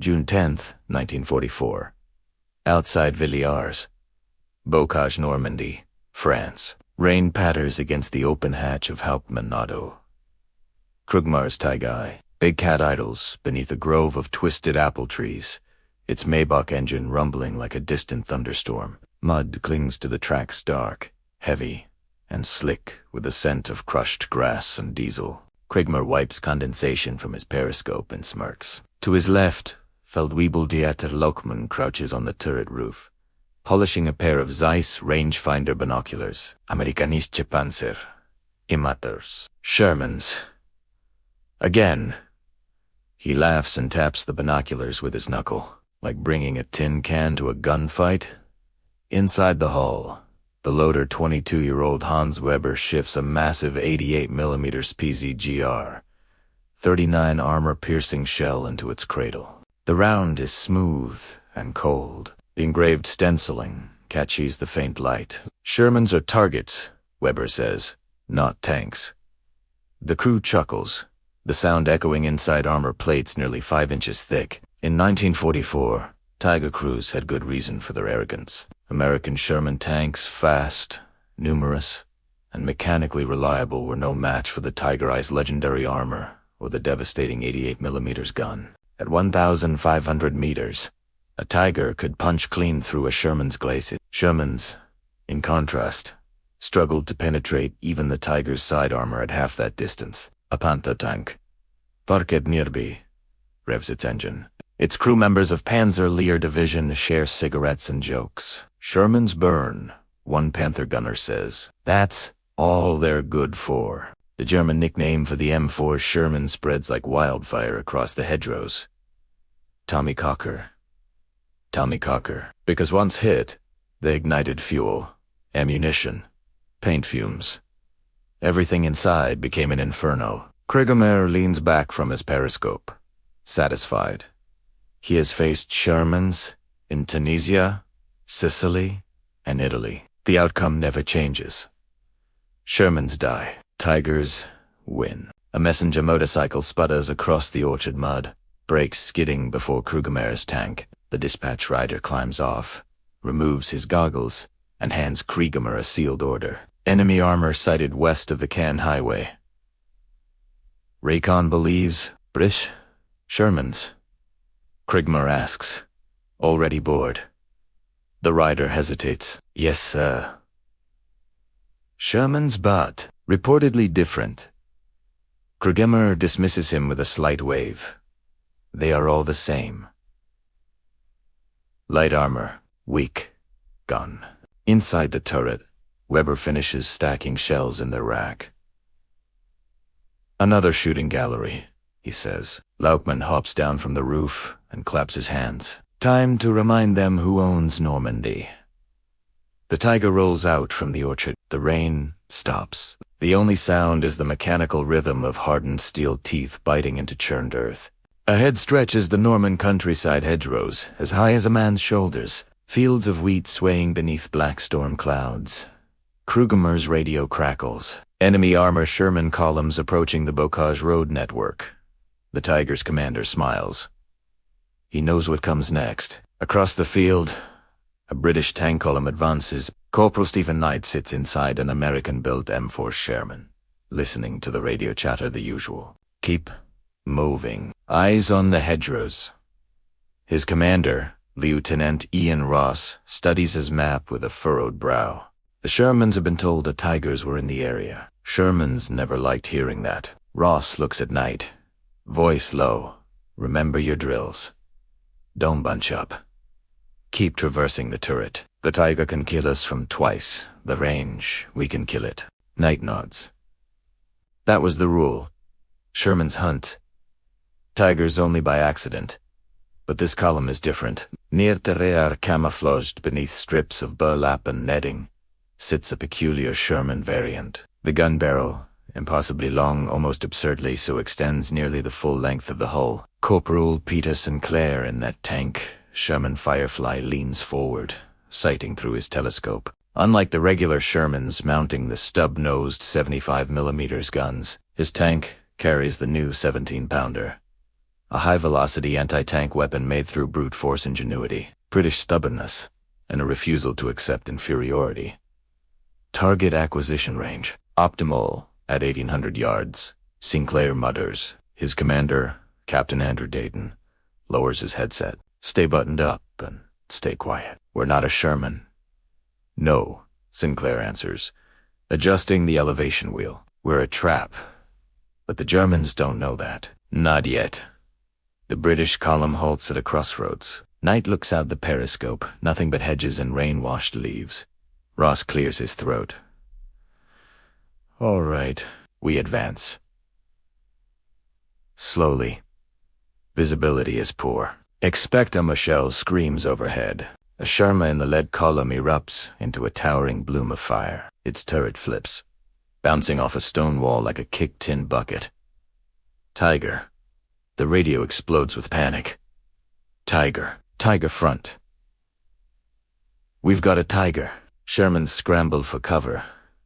June 10th, 1944. Outside Villiers, Bocage, Normandy, France. Rain patters against the open hatch of Hauptmann Otto. Krugmar's Tiger, big cat idles beneath a grove of twisted apple trees, its Maybach engine rumbling like a distant thunderstorm. Mud clings to the tracks, dark, heavy, and slick with the scent of crushed grass and diesel. Krigmar wipes condensation from his periscope and smirks. To his left, Feldwebel-Dieter Lokman crouches on the turret roof, polishing a pair of Zeiss rangefinder binoculars. American M4 Panzer. Amateurs. Shermans. Again. He laughs and taps the binoculars with his knuckle, like bringing a tin can to a gunfight. Inside the hull, the loader 22-year-old Hans Weber shifts a massive 88mm PZGR, 39 armor-piercing shell into its cradle. The round is smooth and cold. The engraved stenciling catches the faint light. Shermans are targets, Weber says, not tanks. The crew chuckles, the sound echoing inside armor plates nearly 5 inches thick. In 1944, Tiger crews had good reason for their arrogance. American Sherman tanks, fast, numerous, and mechanically reliable, were no match for the Tiger Eye's legendary armor or the devastating 88mm gun. At 1,500 meters, a Tiger could punch clean through a Sherman's glacis. Shermans, in contrast, struggled to penetrate even the Tiger's side armor at half that distance. A Panther tank, parked nearby, revs its engine. Its crew members of Panzer Lehr Division share cigarettes and jokes. Shermans burn, one Panther gunner says. That's all they're good for. The German nickname for the M4 Sherman spreads like wildfire across the hedgerows. Tommy Cocker. Tommy Cocker. Because once hit, they ignited fuel, ammunition, paint fumes. Everything inside became an inferno. Krugmar leans back from his periscope, satisfied. He has faced Shermans in Tunisia, Sicily, and Italy. The outcome never changes. Shermans die. Tigers win. A messenger motorcycle sputters across the orchard mud, brakes skidding before Krugmar's tank. The dispatch rider climbs off, removes his goggles, and hands Krugmar a sealed order. Enemy armor sighted west of the Cannes Highway. Raycon believes British Shermans. Krugmar asks, already bored. The rider hesitates. Yes, sir. Shermans, but reportedly different. Krugmar dismisses him with a slight wave. They are all the same. Light armor, weak, gun. Inside the turret, Weber finishes stacking shells in their rack. Another shooting gallery, he says. Laukman hops down from the roof and claps his hands. Time to remind them who owns Normandy. The Tiger rolls out from the orchard. The rain stops. The only sound is the mechanical rhythm of hardened steel teeth biting into churned earth. Ahead stretches the Norman countryside hedgerows, as high as a man's shoulders, fields of wheat swaying beneath black storm clouds. Krugmar's radio crackles. Enemy armor Sherman columns approaching the Bocage road network. The Tiger's commander smiles. He knows what comes next. Across the field, a British tank column advances. Corporal Stephen Knight sits inside an American-built M4 Sherman, listening to the radio chatter the usual. Keep moving. Eyes on the hedgerows. His commander, Lieutenant Ian Ross, studies his map with a furrowed brow. The Shermans have been told the Tigers were in the area. Shermans never liked hearing that. Ross looks at Knight, voice low. Remember your drills. Don't bunch up. Keep traversing the turret. The Tiger can kill us from twice the range. We can kill it. Knight nods. That was the rule. Shermans hunt. Tigers only by accident. But this column is different. Near terrain camouflaged beneath strips of burlap and netting sits a peculiar Sherman variant. The gun barrel, impossibly long, almost absurdly so, extends nearly the full length of the hull. Corporal Peter Sinclair in that tank, Sherman Firefly, leans forward, sighting through his telescope. Unlike the regular Shermans mounting the stub-nosed 75mm guns, his tank carries the new 17-pounder. A high-velocity anti-tank weapon made through brute force ingenuity, British stubbornness, and a refusal to accept inferiority. Target acquisition range, optimal at 1,800 yards. Sinclair mutters. His commander, Captain Andrew Dayton, lowers his headset. Stay buttoned up and stay quiet. We're not a Sherman. No, Sinclair answers, adjusting the elevation wheel. We're a trap. But the Germans don't know that. Not yet. The British column halts at a crossroads. Knight looks out the periscope, nothing but hedges and rain-washed leaves. Ross clears his throat. All right, we advance. Slowly. Visibility is poor. Expect a Michelle screams overhead. A Sherman in the lead column erupts into a towering bloom of fire. Its turret flips, bouncing off a stone wall like a kicked tin bucket. Tiger. The radio explodes with panic. Tiger. Tiger front. We've got a Tiger. Sherman scrambled for cover,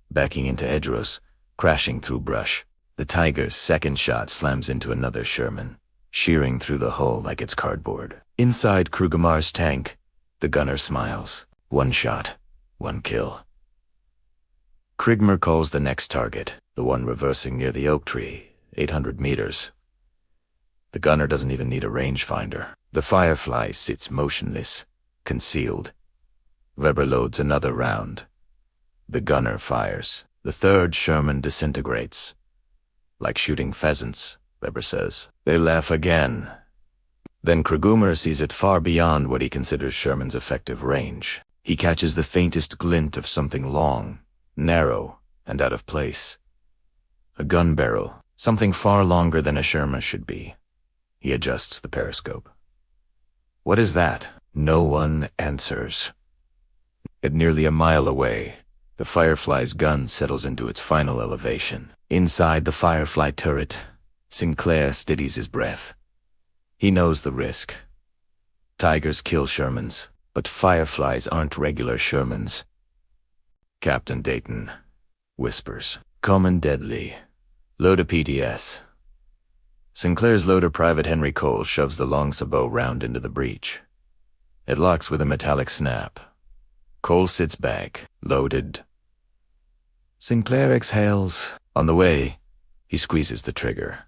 backing into hedgerows, crashing through brush. The Tiger's second shot slams into another Sherman, shearing through the hull like it's cardboard. Inside Krugemar's tank, the gunner smiles. One shot, one kill. Krigmer calls the next target, the one reversing near the oak tree, 800 meters. The gunner doesn't even need a rangefinder. The Firefly sits motionless, concealed. Weber loads another round. The gunner fires. The third Sherman disintegrates. Like shooting pheasants, Weber says. They laugh again. Then Krugemer sees it far beyond what he considers Sherman's effective range. He catches the faintest glint of something long, narrow, and out of place. A gun barrel, something far longer than a Sherman should be. He adjusts the periscope. What is that? No one answers. At nearly a mile away, the Firefly's gun settles into its final elevation. Inside the Firefly turret, Sinclair steadies his breath. He knows the risk. Tigers kill Shermans, but Fireflies aren't regular Shermans. Captain Dayton whispers, "Common deadly. Load a PTS." Sinclair's loader, Private Henry Cole, shoves the long sabot round into the breech. It locks with a metallic snap. Cole sits back, loaded. Sinclair exhales. On the way, he squeezes the trigger.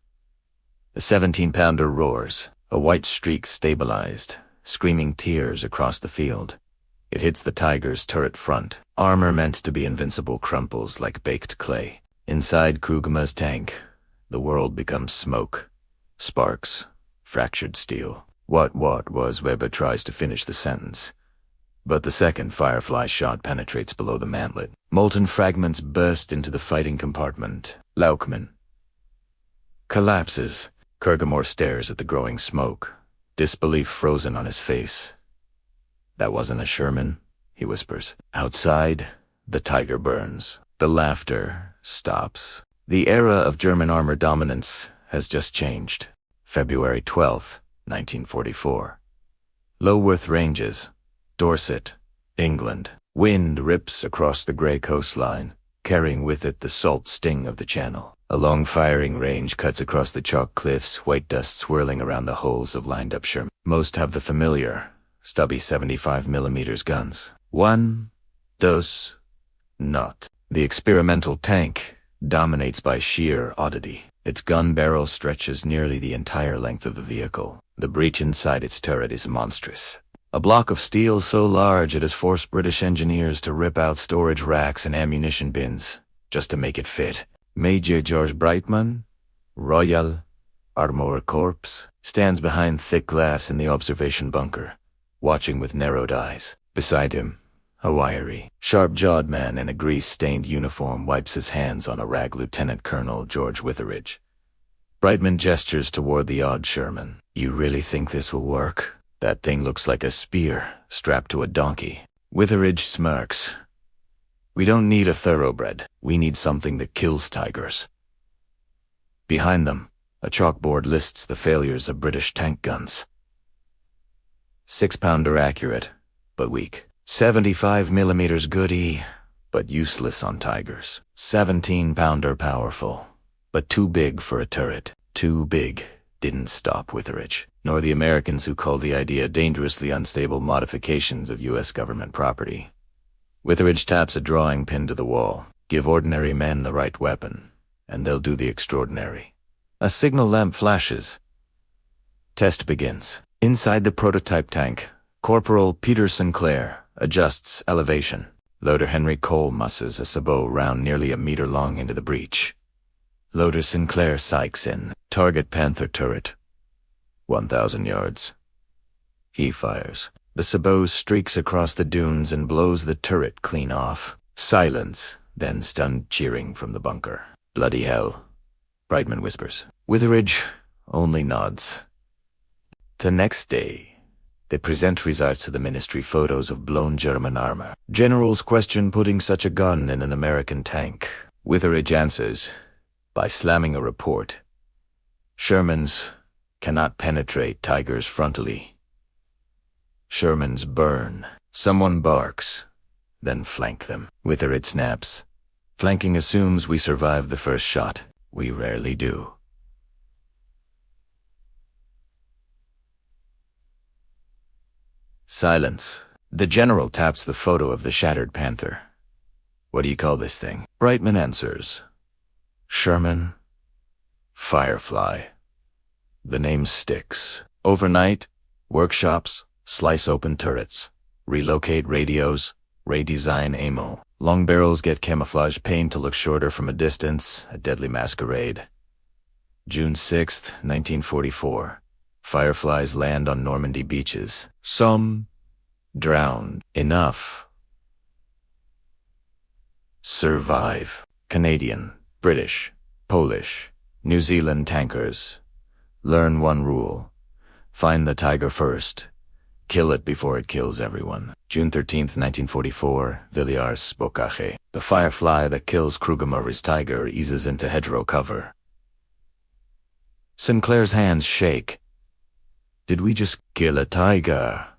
The 17-pounder roars, a white streak stabilized, screaming tears across the field. It hits the Tiger's turret front. Armor meant to be invincible crumples like baked clay. Inside Krugemar's tank, the world becomes smoke. Sparks, fractured steel. What was Weber tries to finish the sentence. But the second Firefly shot penetrates below the mantlet. Molten fragments burst into the fighting compartment. Laukman collapses. Krugemer stares at the growing smoke, disbelief frozen on his face. That wasn't a Sherman, he whispers. Outside, the Tiger burns. The laughter stops. The era of German armor dominance has just changed. February 12th, 1944. Lowworth Ranges, Dorset, England. Wind rips across the grey coastline, carrying with it the salt sting of the Channel. A long firing range cuts across the chalk cliffs, white dust swirling around the holes of lined-up Sherman. Most have the familiar, stubby 75mm guns. One does not. The experimental tank dominates by sheer oddity. Its gun barrel stretches nearly the entire length of the vehicle. The breach inside its turret is monstrous. A block of steel so large it has forced British engineers to rip out storage racks and ammunition bins just to make it fit. Major George Brightman, Royal Armor Corps, stands behind thick glass in the observation bunker, watching with narrowed eyes. Beside him, a wiry, sharp-jawed man in a grease-stained uniform wipes his hands on a rag. Lieutenant Colonel George Witheridge. Brightman gestures toward the odd Sherman. You really think this will work? That thing looks like a spear strapped to a donkey. Witheridge smirks. We don't need a thoroughbred. We need something that kills tigers. Behind them, a chalkboard lists the failures of British tank guns. 6-pounder accurate, but weak. 75mm goody, but useless on tigers. 17-pounder powerful, but too big for a turret. Too big didn't stop Witheridge, nor the Americans who called the idea dangerously unstable modifications of U.S. government property. Witheridge taps a drawing pinned to the wall. Give ordinary men the right weapon, and they'll do the extraordinary. A signal lamp flashes. Test begins. Inside the prototype tank, Corporal Peter Sinclair adjusts elevation. Loader Henry Cole musses a sabot round nearly a meter long into the breech. Loader Sinclair sights in. Target Panther turret. 1,000 yards. He fires. The sabot streaks across the dunes and blows the turret clean off. Silence, then stunned cheering from the bunker. Bloody hell, Brightman whispers. Witheridge only nods. The next day, they present results to the ministry photos of blown German armor. Generals question putting such a gun in an American tank. Witheridge answers by slamming a report. Shermans cannot penetrate Tigers frontally. Shermans burn. Someone barks, then flank them. Witheridge snaps. Flanking assumes we survive the first shot. We rarely do. Silence. The general taps the photo of the shattered Panther. What do you call this thing? Brightman answers. Sherman Firefly. The name sticks. Overnight, workshops, slice open turrets, relocate radios, redesign ammo. Long barrels get camouflage paint to look shorter from a distance, a deadly masquerade. June 6th, 1944. Fireflies land on Normandy beaches. Some drowned. Enough survive. Canadian, British, Polish, New Zealand tankers. Learn one rule. Find the tiger first. Kill it before it kills everyone. June 13th, 1944, Villiers, Bocage. The Firefly that kills Krugermurray's tiger eases into hedgerow cover. Sinclair's hands shake. Did we just kill a tiger?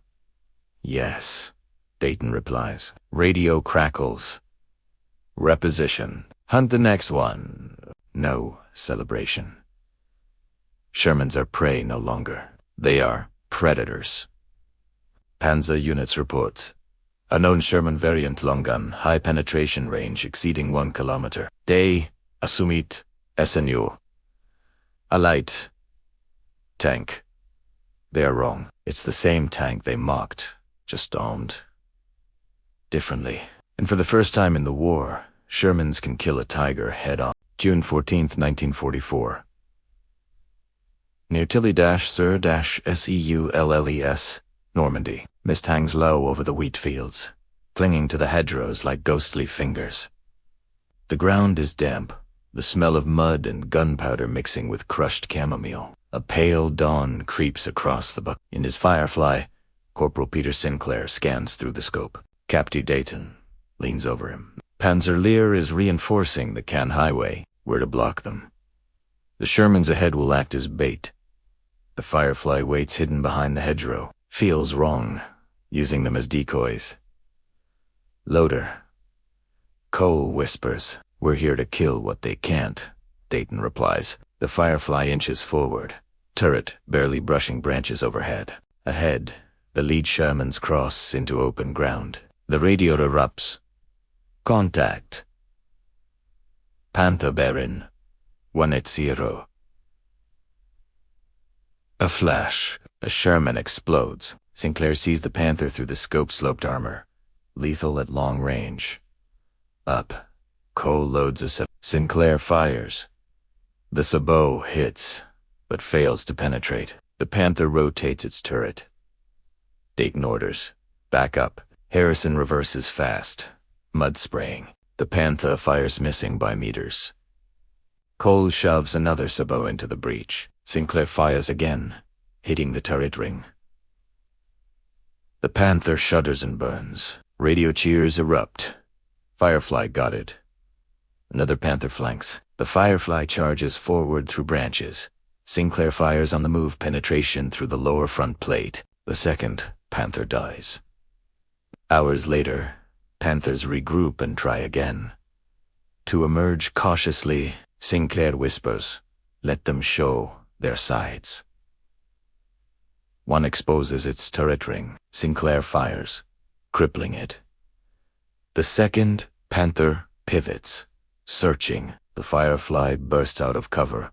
Yes, Dayton replies. Radio crackles. Reposition. Hunt the next one. No celebration. Shermans are prey no longer. They are predators. Panzer units report. Unknown Sherman variant long gun, high penetration range exceeding 1 kilometer. Day, Assumit, SNU. A light tank. They are wrong. It's the same tank they mocked, just armed differently. And for the first time in the war, Shermans can kill a tiger head on. June 14th, 1944. Near Tilly-Sur-Seulles, Normandy. Mist hangs low over the wheat fields, clinging to the hedgerows like ghostly fingers. The ground is damp, the smell of mud and gunpowder mixing with crushed chamomile. A pale dawn creeps across the buck. In his Firefly, Corporal Peter Sinclair scans through the scope. Captain Dayton leans over him. Panzer Lehr is reinforcing the Cannes highway. We're to block them. The Shermans ahead will act as bait. The Firefly waits hidden behind the hedgerow. Feels wrong, using them as decoys. Loader. Cole whispers, "We're here to kill what they can't." Dayton replies. The Firefly inches forward, turret barely brushing branches overhead. Ahead, the lead Shermans cross into open ground. The radio erupts. Contact. Panther Baron. 180. A flash. A Sherman explodes. Sinclair sees the Panther through the scope-sloped armor. Lethal at long range. Up. Cole loads a sabot. Sinclair fires. The sabot hits, but fails to penetrate. The Panther rotates its turret. Dayton orders. Back up. Harrison reverses fast. Mud spraying. The Panther fires missing by meters. Cole shoves another sabot into the breach. Sinclair fires again, hitting the turret ring. The Panther shudders and burns. Radio cheers erupt. Firefly got it. Another Panther flanks. The Firefly charges forward through branches. Sinclair fires on the move penetration through the lower front plate. The second Panther dies. Hours later, Panthers regroup and try again. To emerge cautiously, Sinclair whispers, "Let them show their sides. One exposes its turret ring. Sinclair fires, crippling it. The second, Panther, pivots, searching. The Firefly bursts out of cover.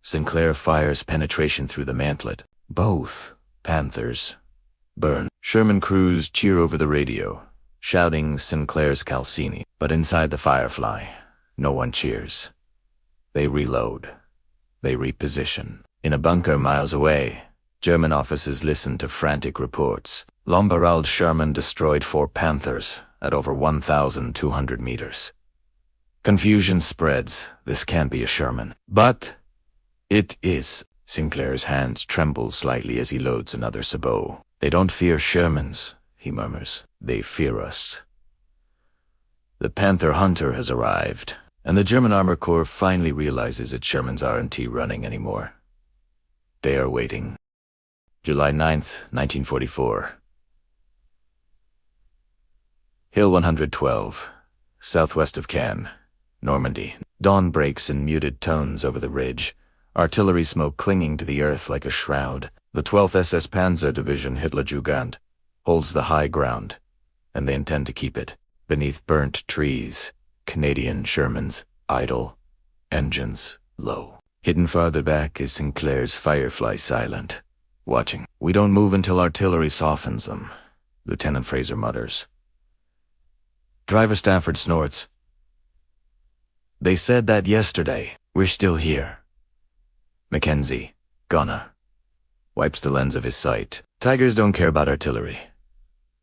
Sinclair fires penetration through the mantlet. Both Panthers burn. Sherman crews cheer over the radio, shouting Sinclair's Calcini. But inside the Firefly, no one cheers. They reload. They reposition. In a bunker miles away, German officers listen to frantic reports. Lombarald Sherman destroyed 4 Panthers at over 1,200 meters. Confusion spreads. This can't be a Sherman. But it is. Sinclair's hands tremble slightly as he loads another sabot. They don't fear Shermans, he murmurs. They fear us. The Panther Hunter has arrived, and the German Armor Corps finally realizes that Shermans aren't running anymore. They are waiting. July 9th, 1944. Hill 112, southwest of Caen, Normandy. Dawn breaks in muted tones over the ridge, artillery smoke clinging to the earth like a shroud. The 12th SS Panzer Division Hitlerjugend holds the high ground, and they intend to keep it. Beneath burnt trees, Canadian Shermans idle, engines low. Hidden farther back is Sinclair's Firefly silent, watching. We don't move until artillery softens them, Lieutenant Fraser mutters. Driver Stafford snorts. They said that yesterday. We're still here. Mackenzie, gunner, wipes the lens of his sight. Tigers don't care about artillery.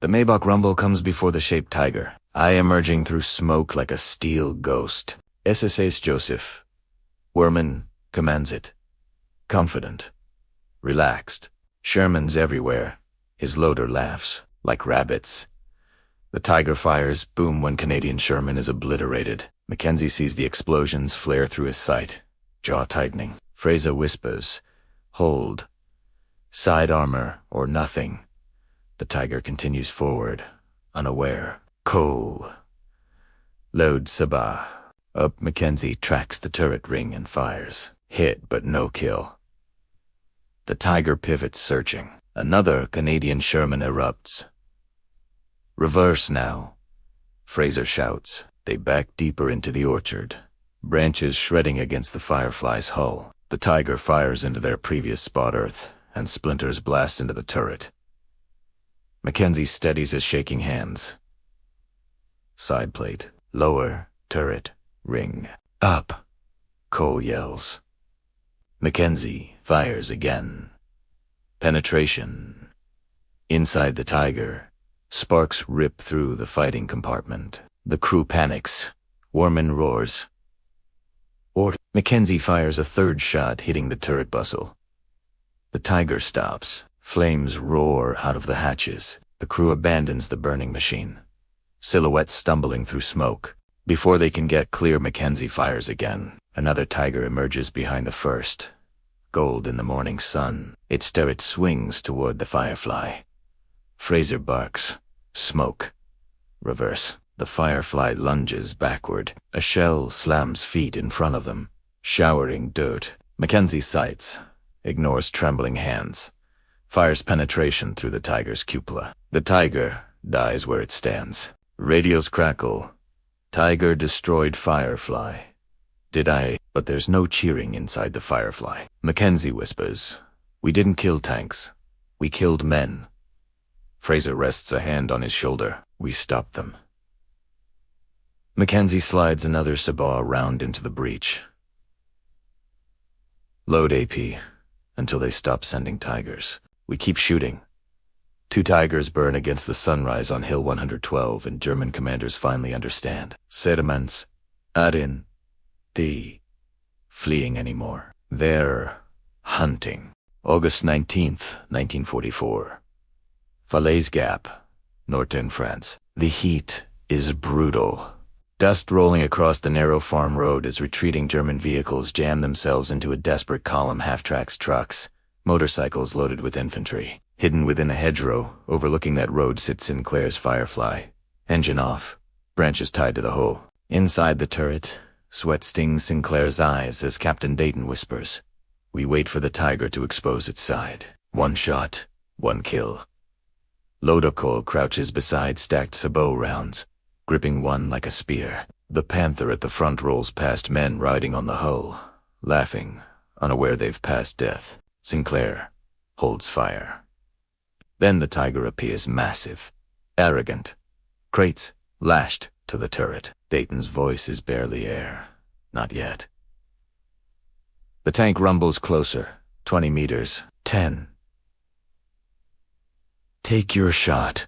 The Maybach rumble comes before the shaped Tiger. I emerging through smoke like a steel ghost. SS Joseph. Werman commands it. Confident. Relaxed. Shermans everywhere. His loader laughs. Like rabbits. The Tiger fires boom when Canadian Sherman is obliterated. Mackenzie sees the explosions flare through his sight. Jaw tightening. Fraser whispers. Hold. Side armor or nothing. The Tiger continues forward, unaware. Coal. Load Sabah. Up Mackenzie tracks the turret ring and fires. Hit but no kill. The Tiger pivots searching. Another Canadian Sherman erupts. Reverse now. Fraser shouts. They back deeper into the orchard. Branches shredding against the Firefly's hull. The Tiger fires into their previous spot earth, and splinters blast into the turret. Mackenzie steadies his shaking hands. Side plate. Lower. Turret. Ring. Up. Cole yells. Mackenzie fires again. Penetration. Inside the Tiger. Sparks rip through the fighting compartment. The crew panics. Warman roars. Mackenzie fires a third shot, hitting the turret bustle. The Tiger stops. Flames roar out of the hatches. The crew abandons the burning machine. Silhouettes stumbling through smoke. Before they can get clear, Mackenzie fires again. Another Tiger emerges behind the first. Gold in the morning sun. Its turret swings toward the Firefly. Fraser barks. Smoke. Reverse. The Firefly lunges backward. A shell slams feet in front of them, showering dirt. Mackenzie sights. Ignores trembling hands. Fires penetration through the Tiger's cupola. The Tiger dies where it stands. Radios crackle. Tiger destroyed Firefly. But there's no cheering inside the Firefly. Mackenzie whispers. We didn't kill tanks. We killed men. Fraser rests a hand on his shoulder. We stopped them. Mackenzie slides another Sabah round into the breach. Load AP until they stop sending Tigers. We keep shooting. 2 Tigers burn against the sunrise on Hill 112, and German commanders finally understand. Sediments, Arin, the fleeing anymore. They're hunting. August 19th, 1944. Falaise Gap, northern France. The heat is brutal. Dust rolling across the narrow farm road as retreating German vehicles jam themselves into a desperate column half-tracks trucks, motorcycles loaded with infantry. Hidden within a hedgerow, overlooking that road sits Sinclair's Firefly. Engine off, branches tied to the hull. Inside the turret, sweat stings Sinclair's eyes as Captain Dayton whispers, We wait for the Tiger to expose its side. One shot, one kill. Lodokol crouches beside stacked sabot rounds, gripping one like a spear. The Panther at the front rolls past men riding on the hull, laughing, unaware they've passed death. Sinclair holds fire. Then the Tiger appears massive, arrogant, crates lashed to the turret. Dayton's voice is barely air. Not yet. The tank rumbles closer. 20 meters. 10. Take your shot.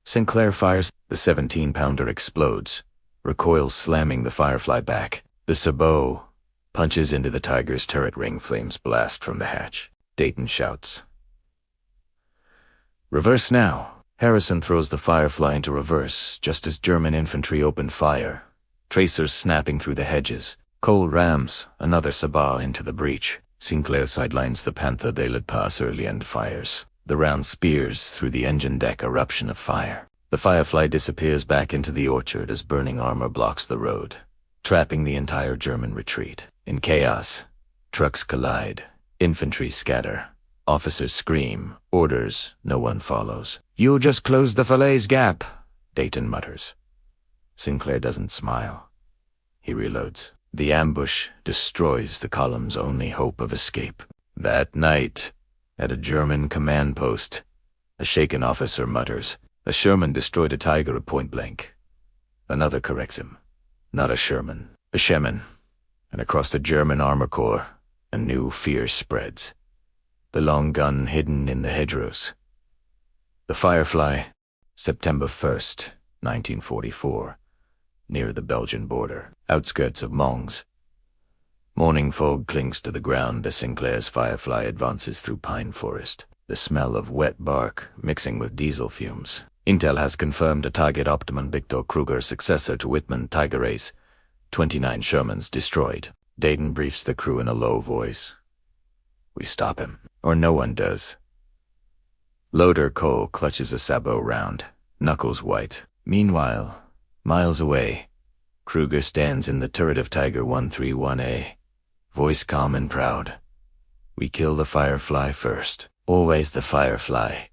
Sinclair fires. The 17-pounder explodes, recoils, slamming the Firefly back. The sabot punches into the Tiger's turret ring. Flames blast from the hatch. Dayton shouts, "Reverse now." Harrison throws the Firefly into reverse just as German infantry open fire, tracers snapping through the hedges. Cole rams another sabot into the breach. Sinclair sidelines the Panther. They let pass early and fires. The round spears through the engine deck. Eruption of fire. The Firefly disappears back into the orchard as burning armor blocks the road, trapping the entire German retreat. In chaos, trucks collide, infantry scatter, officers scream, orders, no one follows. "You just closed the Falaise Gap," Dayton mutters. Sinclair doesn't smile. He reloads. The ambush destroys the column's only hope of escape. That night, at a German command post, a shaken officer mutters, "A Sherman destroyed a Tiger at point blank." Another corrects him. Not a Sherman, a Sherman. And across the German armor corps, a new fear spreads. The long gun hidden in the hedgerows. The Firefly, September 1st, 1944, near the Belgian border, outskirts of Mons. Morning fog clings to the ground as Sinclair's Firefly advances through pine forest, the smell of wet bark mixing with diesel fumes. Intel has confirmed a target Optimum Victor Kruger, successor to Whitman Tiger Ace. 29 Shermans destroyed. Dayton briefs the crew in a low voice. We stop him, or no one does. Loader Cole clutches a sabot round, knuckles white. Meanwhile, miles away, Kruger stands in the turret of Tiger 131A, voice calm and proud. We kill the Firefly first, always the Firefly.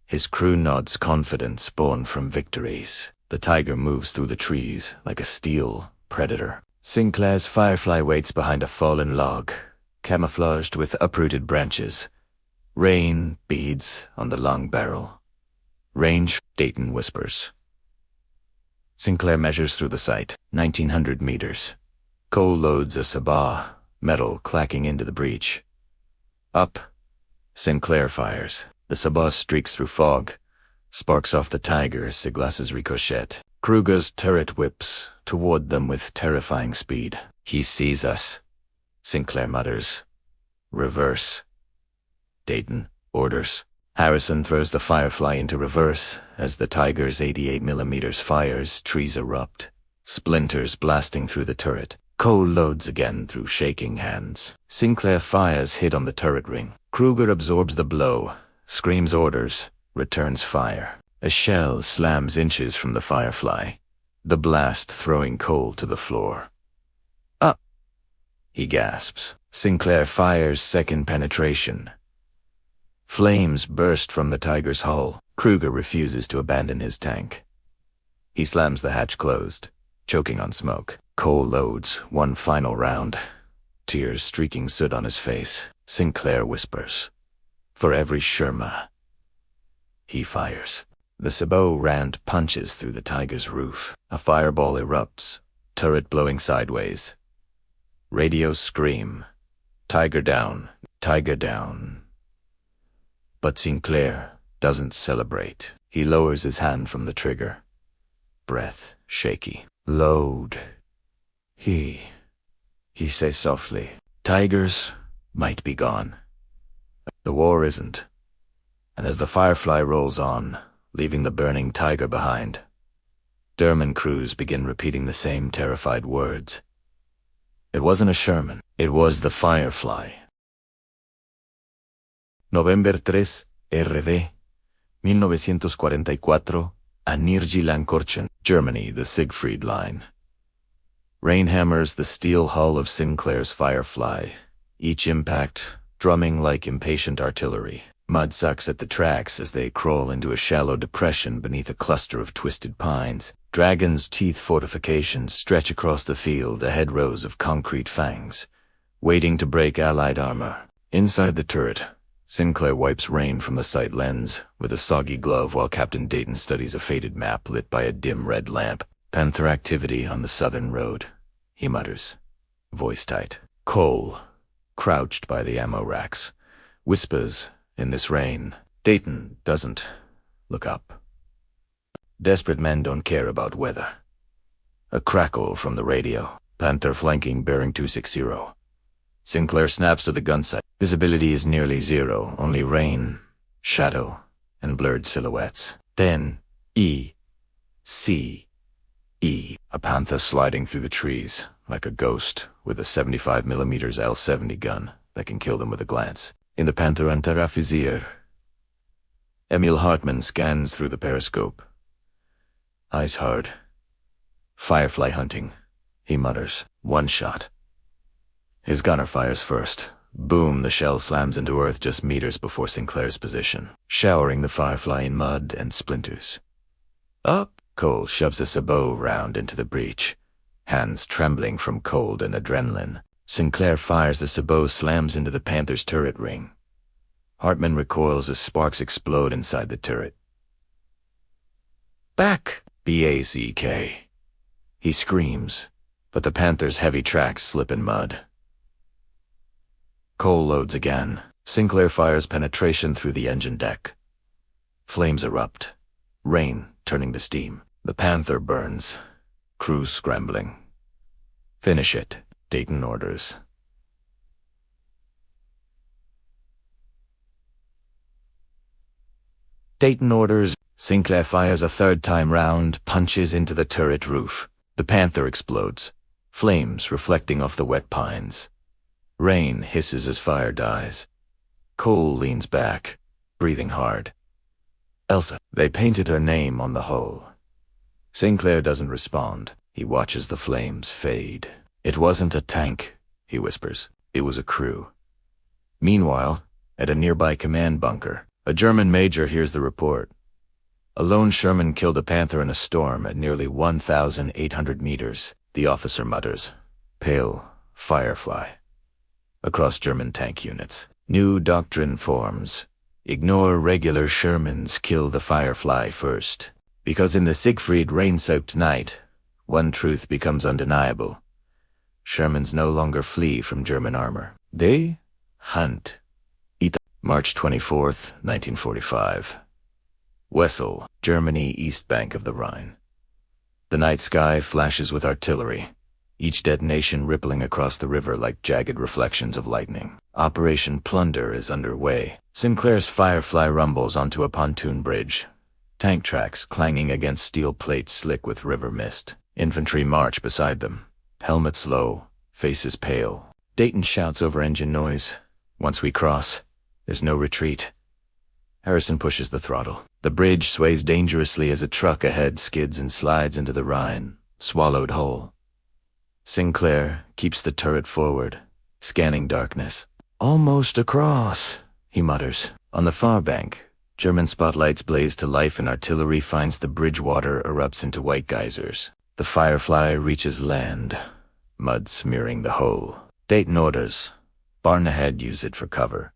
His crew nods confidence born from victories. The Tiger moves through the trees like a steel predator. Sinclair's Firefly waits behind a fallen log, camouflaged with uprooted branches. Rain beads on the long barrel. Range, Dayton whispers. Sinclair measures through the sight, 1,900 meters. Cole loads a sabot, metal clacking into the breach. Up, Sinclair fires. The sabot streaks through fog, sparks off the Tiger, Siglas's ricochet. Kruger's turret whips toward them with terrifying speed. He sees us, Sinclair mutters. Reverse. Dayton orders. Harrison throws the Firefly into reverse as the Tiger's 88mm fires. Trees erupt, splinters blasting through the turret. Cole loads again through shaking hands. Sinclair fires hit on the turret ring. Kruger absorbs the blow, screams orders, returns fire. A shell slams inches from the Firefly, the blast throwing Cole to the floor. Up! He gasps. Sinclair fires second penetration. Flames burst from the Tiger's hull. Kruger refuses to abandon his tank. He slams the hatch closed, choking on smoke. Cole loads one final round, tears streaking soot on his face. Sinclair whispers, "For every Sherman." He fires. The sabot round punches through the Tiger's roof. A fireball erupts, turret blowing sideways. Radios scream, "Tiger down, Tiger down." But Sinclair doesn't celebrate. He lowers his hand from the trigger. Breath shaky. Load. He says softly, "Tigers might be gone. The war isn't." And as the Firefly rolls on, leaving the burning Tiger behind, German crews begin repeating the same terrified words. It wasn't a Sherman. It was the Firefly. November 3, RD, 1944, Anirji Lankorchen, Germany, the Siegfried Line. Rain hammers the steel hull of Sinclair's Firefly, each impact drumming like impatient artillery. Mud sucks at the tracks as they crawl into a shallow depression beneath a cluster of twisted pines. Dragon's teeth fortifications stretch across the field, ahead rows of concrete fangs, waiting to break Allied armor. Inside the turret, Sinclair wipes rain from the sight lens with a soggy glove while Captain Dayton studies a faded map lit by a dim red lamp. Panther activity on the southern road, he mutters, voice tight. Cole, crouched by the ammo racks, whispers in this rain. Dayton doesn't look up. Desperate men don't care about weather. A crackle from the radio. Panther flanking bearing 260. Sinclair snaps to the gun sight. Visibility is nearly zero, only rain, shadow, and blurred silhouettes. Then, C. A panther sliding through the trees, like a ghost, with a 75mm L-70 gun that can kill them with a glance. In the Panther anti-submarine, Emil Hartmann scans through the periscope. Eyes hard. Firefly hunting, he mutters. One shot. His gunner fires first. Boom, the shell slams into earth just meters before Sinclair's position, showering the Firefly in mud and splinters. Up! Cole shoves a sabot round into the breach, hands trembling from cold and adrenaline. Sinclair fires, the sabot slams into the Panther's turret ring. Hartman recoils as sparks explode inside the turret. Back! B-A-C-K. He screams, but the Panther's heavy tracks slip in mud. Cole loads again. Sinclair fires penetration through the engine deck. Flames erupt. Rain turning to steam. The Panther burns. Crews scrambling. Finish it, Dayton orders. Sinclair fires a third time round, punches into the turret roof. The Panther explodes, flames reflecting off the wet pines. Rain hisses as fire dies. Cole leans back, breathing hard. Elsa. They painted her name on the hull. Sinclair doesn't respond. He watches the flames fade. It wasn't a tank, he whispers. It was a crew. Meanwhile, at a nearby command bunker, a German major hears the report. A lone Sherman killed a Panther in a storm at nearly 1,800 meters, the officer mutters. Pale Firefly. Across German tank units, new doctrine forms. Ignore regular Shermans, kill the Firefly first. Because in the Siegfried rain-soaked night, one truth becomes undeniable. Shermans no longer flee from German armor. They hunt. March 24th, 1945. Wessel, Germany, east bank of the Rhine. The night sky flashes with artillery, each detonation rippling across the river like jagged reflections of lightning. Operation Plunder is underway. Sinclair's Firefly rumbles onto a pontoon bridge. Tank tracks clanging against steel plates slick with river mist. Infantry march beside them. Helmets low, faces pale. Dayton shouts over engine noise. Once we cross, there's no retreat. Harrison pushes the throttle. The bridge sways dangerously as a truck ahead skids and slides into the Rhine, swallowed whole. Sinclair keeps the turret forward, scanning darkness. Almost across, he mutters. On the far bank, German spotlights blaze to life and artillery finds the bridge water erupts into white geysers. The Firefly reaches land, mud smearing the hull. Dayton orders. Barn ahead, use it for cover.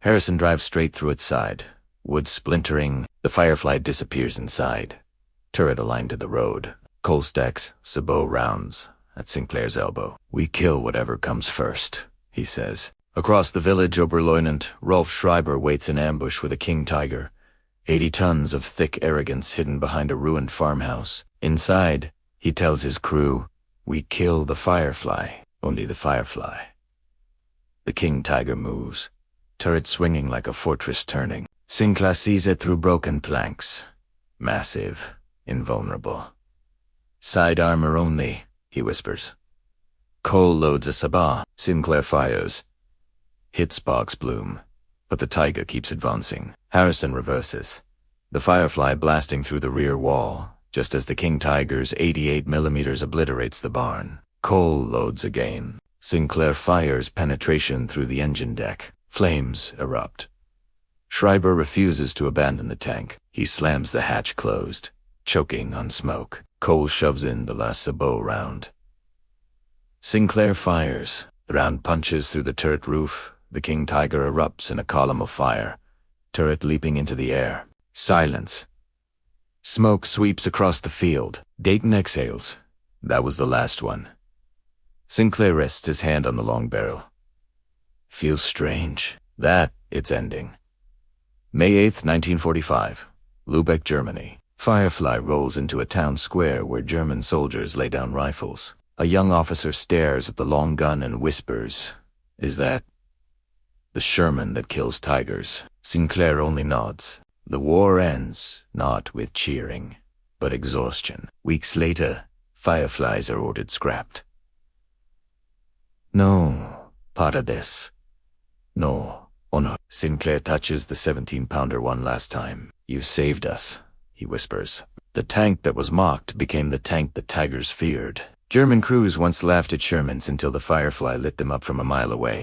Harrison drives straight through its side. Wood splintering, the Firefly disappears inside. Turret aligned to the road. Cole stacks, sabot rounds, at Sinclair's elbow. We kill whatever comes first, he says. Across the village, Oberleutnant Rolf Schreiber waits in ambush with a king tiger. 80 tons of thick arrogance hidden behind a ruined farmhouse. Inside, he tells his crew, we kill the Firefly, only the Firefly. The king tiger moves, turret swinging like a fortress turning. Sinclair sees it through broken planks. Massive, invulnerable. Side armor only, he whispers. Cole loads a sabot. Sinclair fires. Hits Bog's Bloom, but the tiger keeps advancing. Harrison reverses. The Firefly blasting through the rear wall, just as the King Tiger's 88mm obliterates the barn. Cole loads again. Sinclair fires penetration through the engine deck. Flames erupt. Schreiber refuses to abandon the tank. He slams the hatch closed, choking on smoke. Cole shoves in the last sabot round. Sinclair fires. The round punches through the turret roof. The King Tiger erupts in a column of fire, turret leaping into the air. Silence. Smoke sweeps across the field. Dayton exhales. That was the last one. Sinclair rests his hand on the long barrel. Feels strange. That it's ending. May 8th, 1945. Lübeck, Germany. Firefly rolls into a town square where German soldiers lay down rifles. A young officer stares at the long gun and whispers, "Is that the Sherman that kills tigers?" Sinclair only nods. The war ends, not with cheering, but exhaustion. Weeks later, Fireflies are ordered scrapped. No, para this. No, honor. Sinclair touches the 17-pounder one last time. "You saved us," he whispers. The tank that was mocked became the tank the tigers feared. German crews once laughed at Shermans until the Firefly lit them up from a mile away.